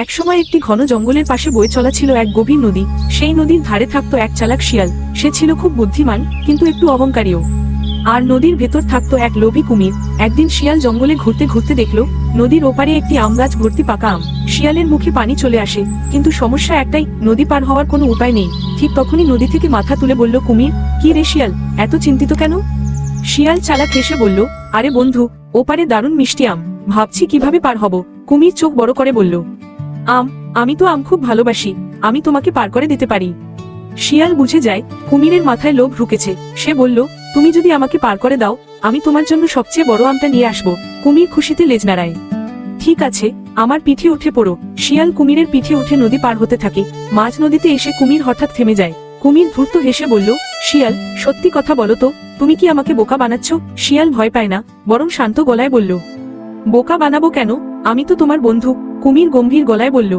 একসময় একটি ঘন জঙ্গলের পাশে বয়ে চলা ছিল এক গভীর নদী। সেই নদীর ধারে থাকতো এক চালাক শিয়াল। সে ছিল খুব বুদ্ধিমান, কিন্তু একটু অহংকারীও। আর নদীর ভেতর থাকতো এক লোভী কুমির। একদিন শিয়াল জঙ্গলে ঘুরতে ঘুরতে দেখলো নদীর ওপারে একটি আম গাছ ভর্তি পাকা আম। শিয়ালের মুখে পানি চলে আসে, কিন্তু সমস্যা একটাই, নদী পার হওয়ার কোনো উপায় নেই। ঠিক তখনই নদী থেকে মাথা তুলে বলল কুমির, কি রে শিয়াল, এত চিন্তিত কেন? শিয়াল চালাক হেসে বলল, আরে বন্ধু, ওপারে দারুণ মিষ্টি আম, ভাবছি কিভাবে পার হব। কুমির চোখ বড় করে বলল, আমি তো আম খুব ভালোবাসি, আমি তোমাকে পার করে দিতে পারি। শিয়াল বুঝে যায় কুমিরের মাথায় লোভ ঢুকেছে। সে বলল, তুমি যদি আমাকে পার করে দাও, আমি তোমার জন্য সবচেয়ে বড় আমটা নিয়ে আসবো। কুমির খুশিতে লেজ নাড়ায়। ঠিক আছে, আমার পিঠে উঠে পড়ো। শিয়াল কুমিরের পিঠে উঠে নদী পার হতে থাকে। মাঝ নদীতে এসে কুমির হঠাৎ থেমে যায়। কুমির ধূর্ত হেসে বলল, শিয়াল, সত্যি কথা বলো তো, তুমি কি আমাকে বোকা বানাচ্ছ? শিয়াল ভয় পায় না, বরং শান্ত গলায় বলল, বোকা বানাবো কেন, আমি তো তোমার বন্ধু। কুমির গম্ভীর গলায় বলল,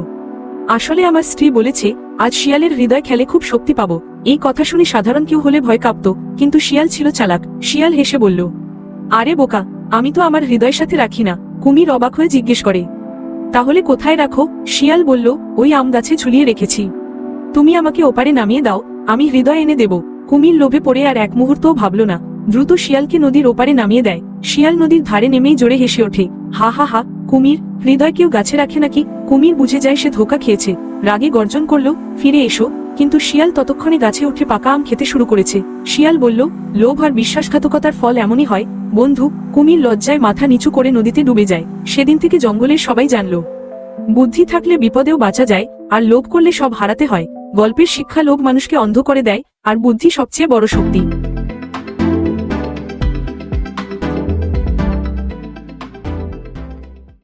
আসলে আমার স্ত্রী বলেছে আজ শিয়ালের হৃদয় খেলে খুব শক্তি পাবো। এই কথা শুনে সাধারণ কেউ হলে ভয় কাঁপতো, কিন্তু শিয়াল ছিল চালাক। শিয়াল হেসে বলল, আরে বোকা, আমি তো আমার হৃদয়ের সাথে রাখি না। কুমির অবাক হয়ে জিজ্ঞেস করে, তাহলে কোথায় রাখো? শিয়াল বলল, ওই আম গাছে ঝুলিয়ে রেখেছি। তুমি আমাকে ওপারে নামিয়ে দাও, আমি হৃদয় এনে দেব। কুমির লোভে পড়ে আর এক মুহূর্তও ভাবল না, দ্রুত শিয়ালকে নদীর ওপারে নামিয়ে দেয়। শিয়াল নদীর ধারে নেমেই জোরে হেসে ওঠে, হা হা হা, কুমির, হৃদয় কেউ গাছে রাখে নাকি? কুমির বুঝে যায় সে ধোঁকা খেয়েছে। রাগে গর্জন করলো, ফিরে এসো। কিন্তু শিয়াল ততক্ষণে গাছে উঠে পাকা আম খেতে শুরু করেছে। শিয়াল বলল, লোভ আর বিশ্বাসঘাতকতার ফল এমনই হয় বন্ধু। কুমির লজ্জায় মাথা নিচু করে নদীতে ডুবে যায়। সেদিন থেকে জঙ্গলের সবাই জানলো, বুদ্ধি থাকলে বিপদেও বাঁচা যায়, আর লোভ করলে সব হারাতে হয়। গল্পের শিক্ষা, লোভ মানুষকে অন্ধ করে দেয়, আর বুদ্ধি সবচেয়ে বড় শক্তি।